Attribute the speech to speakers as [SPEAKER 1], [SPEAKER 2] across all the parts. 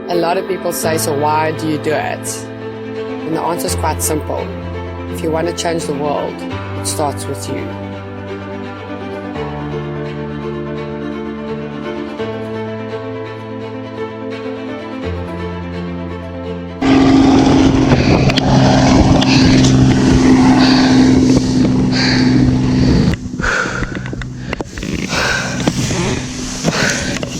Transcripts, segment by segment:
[SPEAKER 1] A lot of people say, so why do you do it? And the answer is quite simple. If you want to change the world, it starts with you.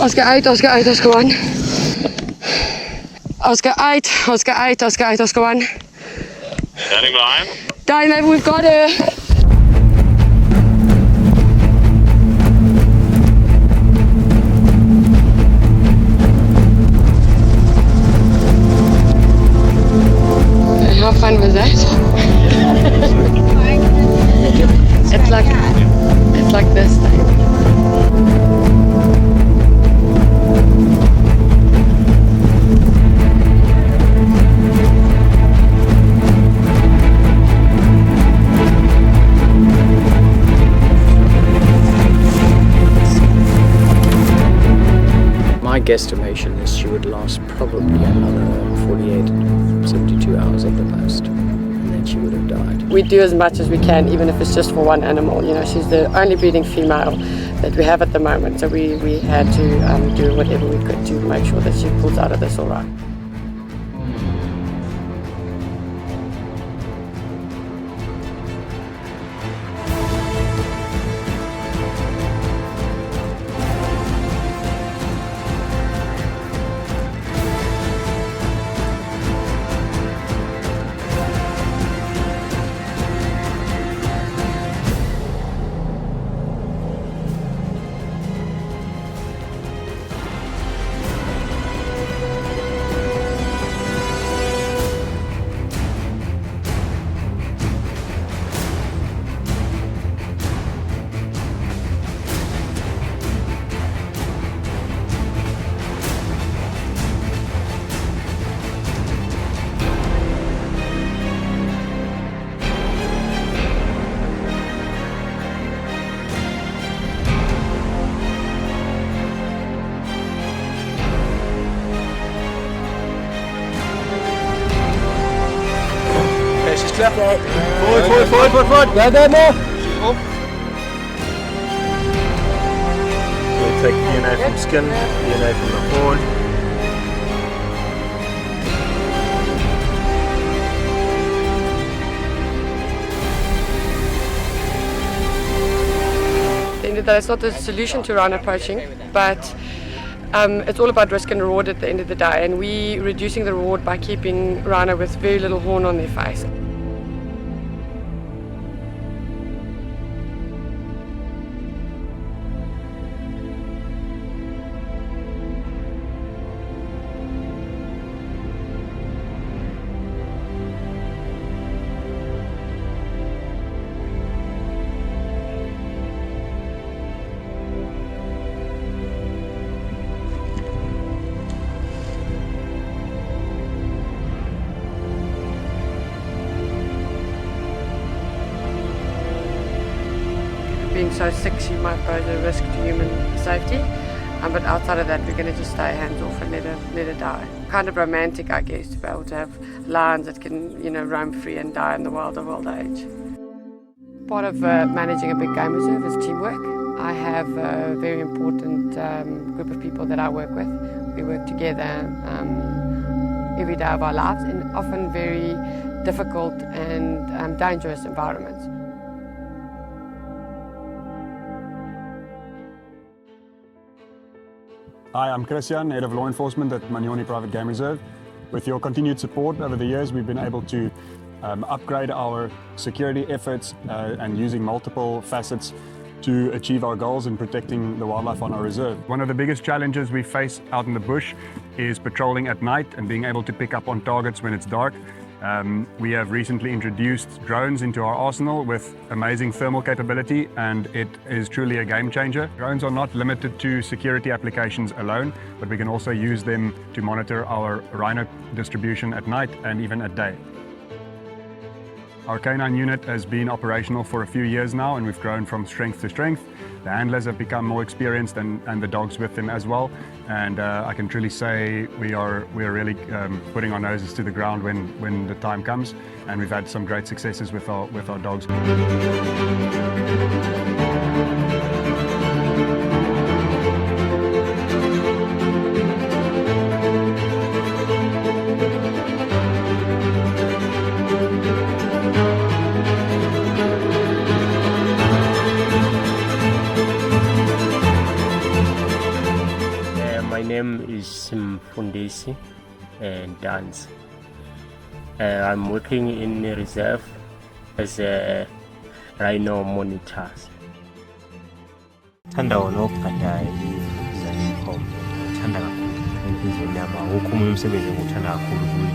[SPEAKER 1] Oscar uit, Oscar uit, Oscar 1. Oscar uit, Oscar uit, Oscar uit, Oscar 1.
[SPEAKER 2] Standing line.
[SPEAKER 1] Diamond, we've got her. How fun was that? It's like this thing.
[SPEAKER 3] My guesstimation is she would last probably another 48, 72 hours at the most, and then she would have died.
[SPEAKER 1] We do as much as we can, even if it's just for one animal. You know, she's the only breeding female that we have at the moment, so we had to do whatever we could to make sure that she pulls out of this all right.
[SPEAKER 4] She's clear. Forward. There more.
[SPEAKER 2] We'll take DNA from skin, DNA from the horn.
[SPEAKER 1] It's not the solution to rhino poaching, but it's all about risk and reward at the end of the day, and we reducing the reward by keeping rhino with very little horn on their face. Being so sick, she might pose a risk to human safety, but outside of that, we're going to just stay hands off and let her die. Kind of romantic, I guess, to be able to have lions that can, you know, roam free and die in the wild of old age. Part of managing a big game reserve is teamwork. I have a very important group of people that I work with. We work together every day of our lives in often very difficult and dangerous environments.
[SPEAKER 5] Hi, I'm Christian, Head of Law Enforcement at Manyoni Private Game Reserve. With your continued support over the years, we've been able to upgrade our security efforts and using multiple facets to achieve our goals in protecting the wildlife on our reserve. One of the biggest challenges we face out in the bush is patrolling at night and being able to pick up on targets when it's dark. We have recently introduced drones into our arsenal with amazing thermal capability, and it is truly a game changer. Drones are not limited to security applications alone, but we can also use them to monitor our rhino distribution at night and even at day. Our canine unit has been operational for a few years now, and we've grown from strength to strength. The handlers have become more experienced and the dogs with them as well. And I can truly say we are really putting our noses to the ground when the time comes. And we've had some great successes with our dogs.
[SPEAKER 6] My name is Mfundisi Dance. I'm working in reserve as a rhino monitor. Thanda wona ukugada izanipho. Thanda kakhulu enhlizweni yami. Awukho umunye umsebenzi engiwuthanda kakhulu kuyo.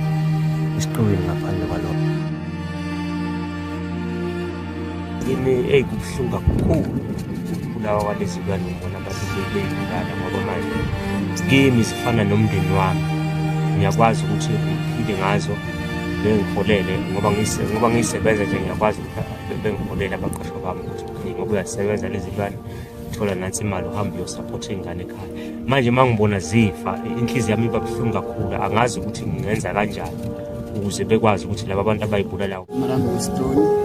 [SPEAKER 6] Isiqwini ngaphandle kwalokho. Kimi kubuhlungu kakhulu. Ukubulawa kwalezi zilwane ngibona abantu beyibulala ngoba manje kimi sifana nomndeni wami. Ngiyakwazi ukuthi ngiphile ngazo bengiholele ngoba ngisebenza nje ngiyakwazi ukuthi bengiholele abaqashwa bami ukuthi ngoba uyasebenza lezi zilwane uthola nansi imali uhamba uyosupport ingane ekhaya. Manje mangibona zifa inhliziyo yami iba buhlungu kakhulu. Angazi ukuthi ngingenza kanjani ukuze bekwazi ukuthi laba bantu abayibulalayo.
[SPEAKER 7] Marambo Stone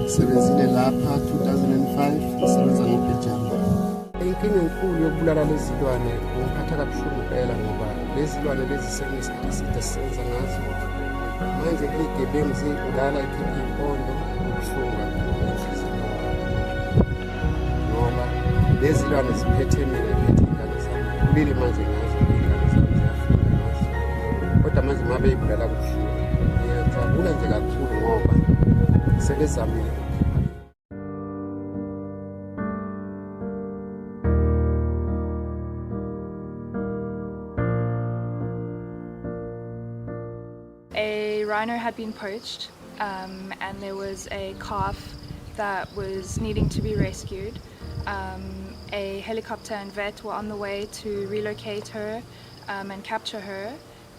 [SPEAKER 7] sebenzile lapha 2005 isebenza ngobhejana. Inkinga enkulu yokubulala lezi zilwane ngiphatha kabuhlungu phela ngoba lezi zilwane lezi senesikhathi eside sisebenza ngazo. Manje izigebengu zibulala ikhipha impondo ubuhlungu kakhulu ngoba lezi zilwane ziphethe mina phethe ingane zami. Kulile manje ngazo ingane zami ziyafunda ngazo. Kodwa manje mabe ibulala kubuhlungu. Ngiyajabula nje kakhulu ngoba sebezamile.
[SPEAKER 8] A rhino had been poached and there was a calf that was needing to be rescued. A helicopter and vet were on the way to relocate her and capture her,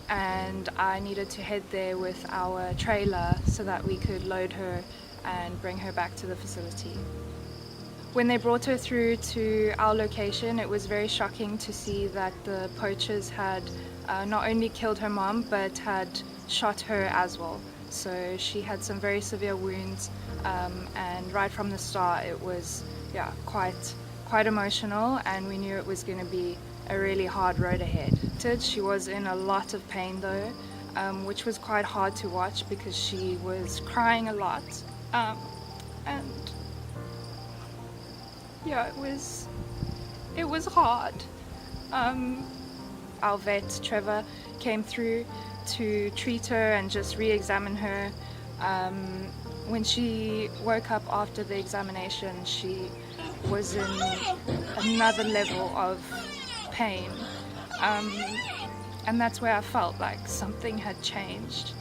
[SPEAKER 8] and I needed to head there with our trailer so that we could load her and bring her back to the facility. When they brought her through to our location, it was very shocking to see that the poachers had not only killed her mom but had shot her as well. So she had some very severe wounds, and right from the start it was quite emotional, and we knew it was going to be a really hard road ahead. She was in a lot of pain though, which was quite hard to watch because she was crying a lot, and yeah, it was hard. Our vet Trevor came through to treat her and just re-examine her. When she woke up after the examination, she was in another level of pain, and that's where I felt like something had changed.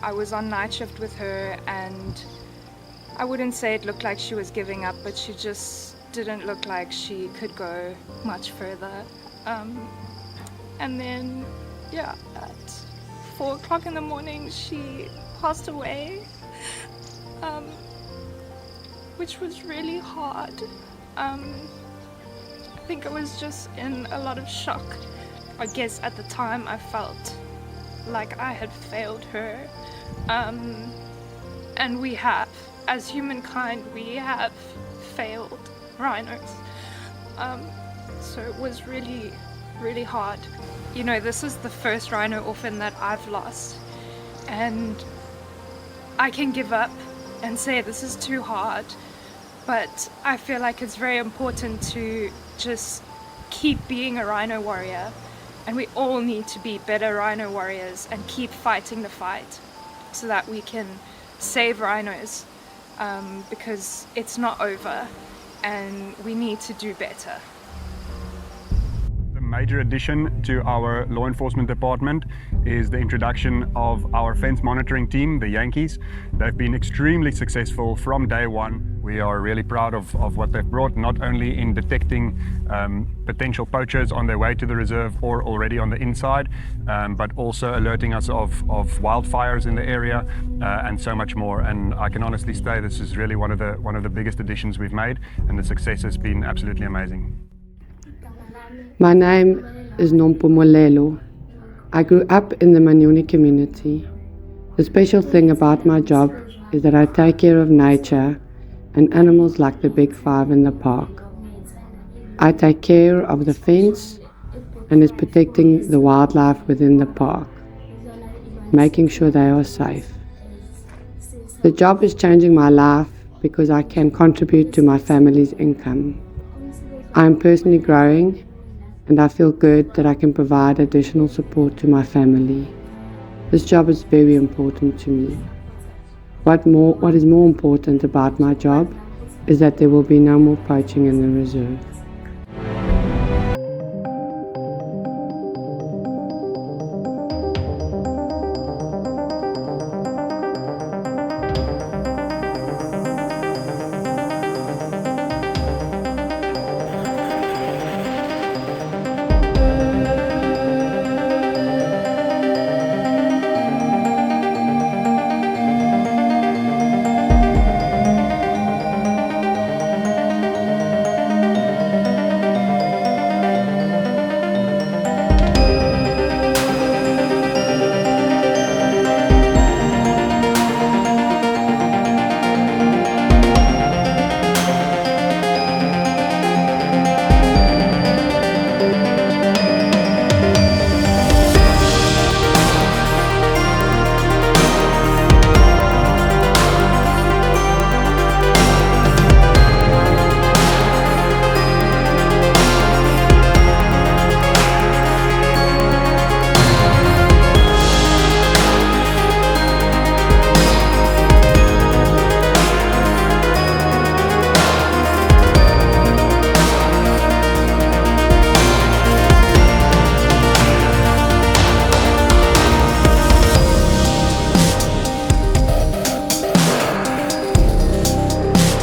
[SPEAKER 8] I was on night shift with her, and I wouldn't say it looked like she was giving up, but she just didn't look like she could go much further. And then at 4 o'clock in the morning she passed away, which was really hard. I think I was just in a lot of shock. I guess at the time I felt like I had failed her, and we have, as humankind, we have failed rhinos. So it was really, really hard. You know, this is the first rhino orphan that I've lost, and I can give up and say this is too hard, but I feel like it's very important to just keep being a rhino warrior, and we all need to be better rhino warriors and keep fighting the fight so that we can save rhinos, because it's not over and we need to do better.
[SPEAKER 5] The major addition to our law enforcement department is the introduction of our fence monitoring team, the Yankees. They've been extremely successful from day one. We are really proud of what they've brought, not only in detecting potential poachers on their way to the reserve or already on the inside, but also alerting us of wildfires in the area and so much more. And I can honestly say this is really one of the biggest additions we've made, and the success has been absolutely amazing.
[SPEAKER 1] My name is Nompumelelo. I grew up in the Manyoni community. The special thing about my job is that I take care of nature and animals like the big five in the park. I take care of the fence and is protecting the wildlife within the park, making sure they are safe. The job is changing my life because I can contribute to my family's income. I am personally growing, and I feel good that I can provide additional support to my family. This job is very important to me. What is more important about my job is that there will be no more poaching in the reserve.